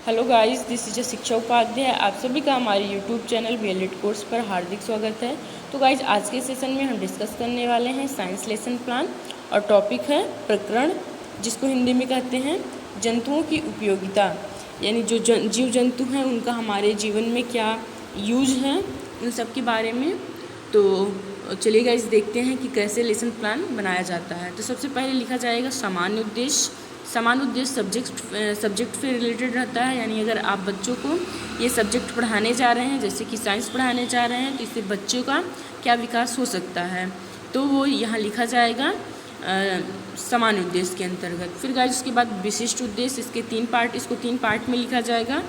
Hello guys, this is शिक्षा उपाध्याय। आप सभी का हमारे यूट्यूब चैनल वीएलएड कोर्स पर हार्दिक स्वागत है। तो गाइस, आज के सेशन में हम डिस्कस करने वाले हैं साइंस लेसन प्लान और टॉपिक है प्रकरण, जिसको हिंदी में कहते हैं जंतुओं की उपयोगिता, यानी जो जीव जंतु हैं उनका हमारे जीवन में क्या यूज है, उन सब के बारे में। तो चलिए गाइस, देखते हैं कि कैसे लेसन प्लान बनाया जाता है। तो सबसे पहले लिखा जाएगा सामान्य उद्देश्य। सामान्य उद्देश्य सब्जेक्ट से रिलेटेड रहता है, यानी अगर आप बच्चों को ये सब्जेक्ट पढ़ाने जा रहे हैं, जैसे कि साइंस पढ़ाने जा रहे हैं, तो इससे बच्चों का क्या विकास हो सकता है, तो वो यहाँ लिखा जाएगा सामान्य उद्देश्य के अंतर्गत। फिर गाइस उसके बाद विशिष्ट उद्देश्य, इसको तीन पार्ट में लिखा जाएगा,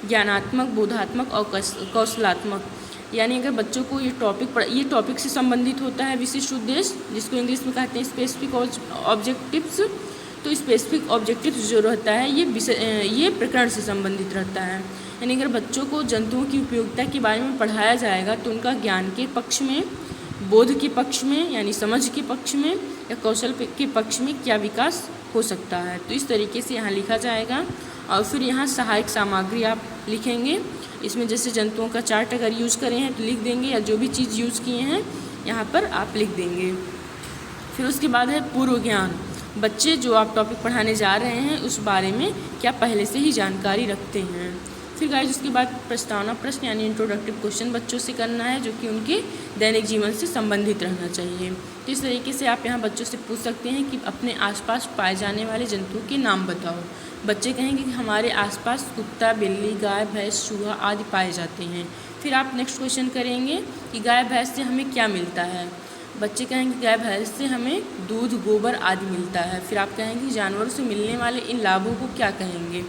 ज्ञानात्मक, बोधात्मक और कौशलात्मक। यानी अगर बच्चों को ये टॉपिक से संबंधित होता है विशिष्ट उद्देश्य, जिसको इंग्लिश में कहते हैं स्पेसिफिक ऑब्जेक्टिव्स। तो स्पेसिफिक ऑब्जेक्टिव्स जो रहता है ये प्रकरण से संबंधित रहता है। यानी अगर बच्चों को जंतुओं की उपयोगिता के बारे में पढ़ाया जाएगा तो उनका ज्ञान के पक्ष में, बोध के पक्ष में यानी समझ के पक्ष में, या कौशल के पक्ष में क्या विकास हो सकता है। तो इस तरीके से यहाँ लिखा जाएगा। और फिर यहाँ सहायक सामग्री आप लिखेंगे। इसमें जैसे जंतुओं का चार्ट अगर यूज़ करें हैं तो लिख देंगे, या जो भी चीज़ यूज़ किए हैं यहाँ पर आप लिख देंगे। फिर उसके बाद है पूर्व ज्ञान। बच्चे जो आप टॉपिक पढ़ाने जा रहे हैं उस बारे में क्या पहले से ही जानकारी रखते हैं। फिर गाइस उसके बाद प्रस्तावना प्रश्न यानी इंट्रोडक्टिव क्वेश्चन बच्चों से करना है, जो कि उनके दैनिक जीवन से संबंधित रहना चाहिए। तो इस तरीके से आप यहाँ बच्चों से पूछ सकते हैं कि अपने आसपास पाए जाने वाले जंतुओं के नाम बताओ। बच्चे कहेंगे कि हमारे आसपास कुत्ता, बिल्ली, गाय, भैंस, चूहा आदि पाए जाते हैं। फिर आप नेक्स्ट क्वेश्चन करेंगे कि गाय भैंस से हमें क्या मिलता है। बच्चे कहेंगे गाय भैंस से हमें दूध, गोबर आदि मिलता है। फिर आप कहेंगे जानवरों से मिलने वाले इन लाभों को क्या कहेंगे।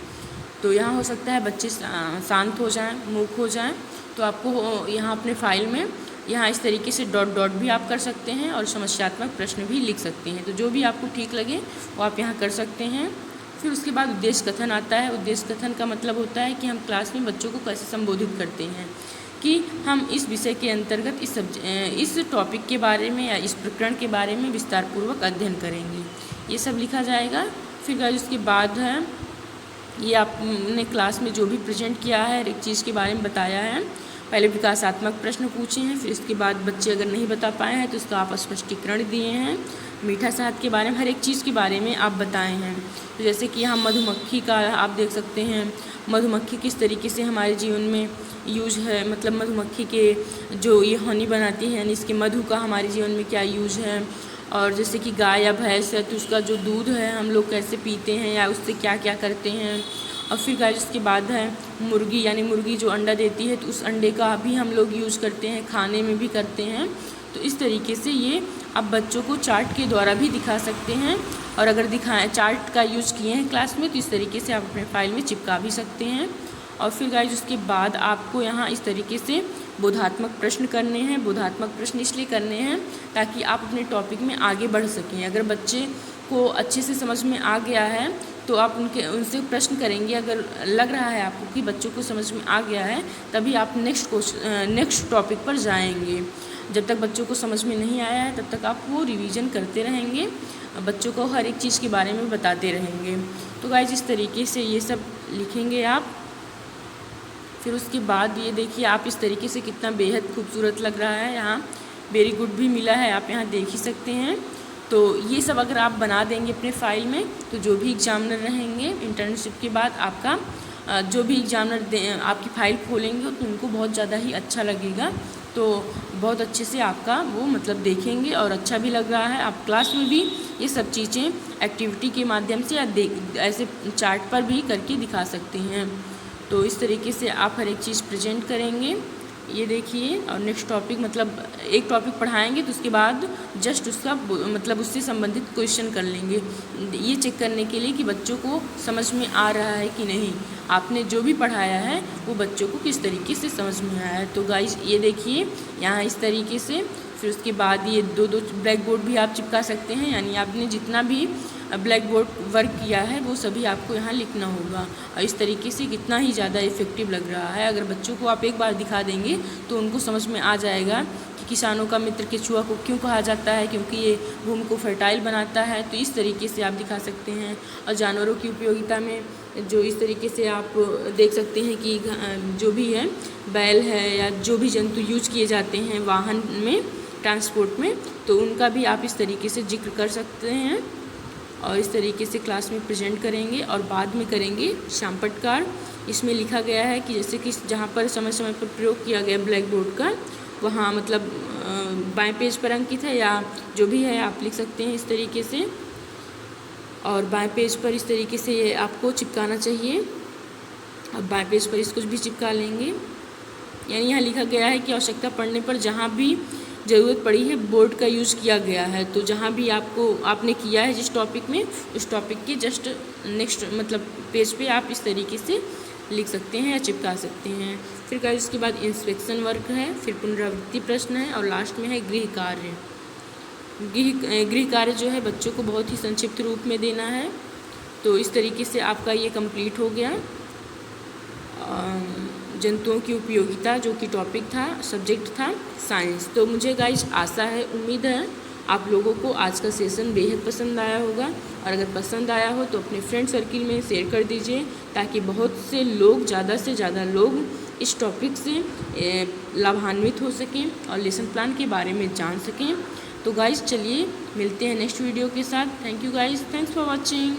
तो यहाँ हो सकता है बच्चे शांत हो जाएं, मूक हो जाएं। तो आपको यहाँ अपने फाइल में यहाँ इस तरीके से डॉट डॉट भी आप कर सकते हैं और समस्यात्मक प्रश्न भी लिख सकते हैं। तो जो भी आपको ठीक लगे वो आप यहाँ कर सकते हैं। फिर उसके बाद उद्देश्य कथन आता है। उद्देश्य कथन का मतलब होता है कि हम क्लास में बच्चों को कैसे संबोधित करते हैं, कि हम इस विषय के अंतर्गत इस टॉपिक के बारे में या इस प्रकरण के बारे में विस्तारपूर्वक अध्ययन करेंगे। ये सब लिखा जाएगा। फिर गाइस उसके बाद है ये आपने क्लास में जो भी प्रेजेंट किया है, हर एक चीज़ के बारे में बताया है। पहले विकासात्मक प्रश्न पूछे हैं, फिर इसके बाद बच्चे अगर नहीं बता पाए हैं तो इसका आप स्पष्टीकरण दिए हैं। मीठा शहद के बारे में, हर एक चीज़ के बारे में आप बताए हैं। तो जैसे कि यहाँ मधुमक्खी का आप देख सकते हैं, मधुमक्खी किस तरीके से हमारे जीवन में यूज है, मतलब मधुमक्खी के जो ये हनी बनाती है, यानी इसके मधु का हमारे जीवन में क्या यूज है। और जैसे कि गाय या भैंस है तो उसका जो दूध है हम लोग कैसे पीते हैं या उससे क्या क्या करते हैं। और फिर गाय उसके बाद है मुर्गी, यानी मुर्गी जो अंडा देती है तो उस अंडे का भी हम लोग यूज़ करते हैं, खाने में भी करते हैं। तो इस तरीके से ये आप बच्चों को चार्ट के द्वारा भी दिखा सकते हैं, और अगर दिखाएं चार्ट का यूज़ किए हैं क्लास में तो इस तरीके से आप अपने फाइल में चिपका भी सकते हैं। और फिर गाइस उसके बाद आपको यहाँ इस तरीके से बोधात्मक प्रश्न करने हैं। बोधात्मक प्रश्न इसलिए करने हैं ताकि आप अपने टॉपिक में आगे बढ़ सकें। अगर बच्चे को अच्छे से समझ में आ गया है तो आप उनसे प्रश्न करेंगे। अगर लग रहा है आपको कि बच्चों को समझ में आ गया है तभी आप नेक्स्ट टॉपिक पर जाएंगे। जब तक बच्चों को समझ में नहीं आया है तब तक आप वो रिवीजन करते रहेंगे, बच्चों को हर एक चीज़ के बारे में बताते रहेंगे। तो गाइस इस तरीके से ये सब लिखेंगे आप। फिर उसके बाद ये देखिए आप इस तरीके से कितना बेहद खूबसूरत लग रहा है। यहाँ वेरी गुड भी मिला है, आप यहाँ देख ही सकते हैं। तो ये सब अगर आप बना देंगे अपने फाइल में तो जो भी एग्जामिनर रहेंगे इंटर्नशिप के बाद आपका जो भी एग्जामिनर आपकी फ़ाइल खोलेंगे तो उनको बहुत ज़्यादा ही अच्छा लगेगा। तो बहुत अच्छे से आपका वो मतलब देखेंगे और अच्छा भी लग रहा है। आप क्लास में भी ये सब चीज़ें एक्टिविटी के माध्यम से या ऐसे चार्ट पर भी करके दिखा सकते हैं। तो इस तरीके से आप हर एक चीज़ प्रेजेंट करेंगे। ये देखिए, और नेक्स्ट टॉपिक मतलब एक टॉपिक पढ़ाएंगे तो उसके बाद जस्ट उसका मतलब उससे संबंधित क्वेश्चन कर लेंगे, ये चेक करने के लिए कि बच्चों को समझ में आ रहा है कि नहीं, आपने जो भी पढ़ाया है वो बच्चों को किस तरीके से समझ में आया है। तो गाइस ये देखिए यहाँ इस तरीके से। फिर उसके बाद ये दो ब्लैक बोर्ड भी आप चिपका सकते हैं, यानी आपने जितना भी ब्लैक बोर्ड वर्क किया है वो सभी आपको यहाँ लिखना होगा। और इस तरीके से कितना ही ज़्यादा इफ़ेक्टिव लग रहा है। अगर बच्चों को आप एक बार दिखा देंगे तो उनको समझ में आ जाएगा कि किसानों का मित्र केचुआ को क्यों कहा जाता है, क्योंकि ये भूमि को फर्टाइल बनाता है। तो इस तरीके से आप दिखा सकते हैं। और जानवरों की उपयोगिता में जो इस तरीके से आप देख सकते हैं कि जो भी है बैल है या जो भी जंतु यूज किए जाते हैं वाहन में, ट्रांसपोर्ट में, तो उनका भी आप इस तरीके से जिक्र कर सकते हैं और इस तरीके से क्लास में प्रेजेंट करेंगे। और बाद में करेंगे श्यामपटकार। इसमें लिखा गया है कि जैसे कि जहाँ पर समय समय पर प्रयोग किया गया ब्लैक बोर्ड का, वहाँ मतलब बाएं पेज पर अंकित है या जो भी है आप लिख सकते हैं इस तरीके से। और बाएं पेज पर इस तरीके से ये आपको चिपकाना चाहिए। अब बाएं पेज पर इसको भी चिपका लेंगे। यानी यहाँ लिखा गया है कि आवश्यकता पड़ने पर जहाँ भी ज़रूरत पड़ी है बोर्ड का यूज़ किया गया है। तो जहाँ भी आपने किया है जिस टॉपिक में, उस टॉपिक के जस्ट नेक्स्ट मतलब पेज पे आप इस तरीके से लिख सकते हैं या चिपका सकते हैं। फिर गाइस इसके बाद इंस्पेक्शन वर्क है, फिर पुनरावृत्ति प्रश्न है और लास्ट में है गृह कार्य। गृह कार्य जो है बच्चों को बहुत ही संक्षिप्त रूप में देना है। तो इस तरीके से आपका ये कंप्लीट हो गया। जंतुओं की उपयोगिता जो कि टॉपिक था, सब्जेक्ट था साइंस। तो मुझे गाइस आशा है, उम्मीद है आप लोगों को आज का सेशन बेहद पसंद आया होगा। और अगर पसंद आया हो तो अपने फ्रेंड सर्किल में शेयर कर दीजिए ताकि बहुत से लोग, ज़्यादा से ज़्यादा लोग इस टॉपिक से लाभान्वित हो सकें और लेसन प्लान के बारे में जान सकें। तो गाइस चलिए मिलते हैं नेक्स्ट वीडियो के साथ। Thank you guys, thanks for watching.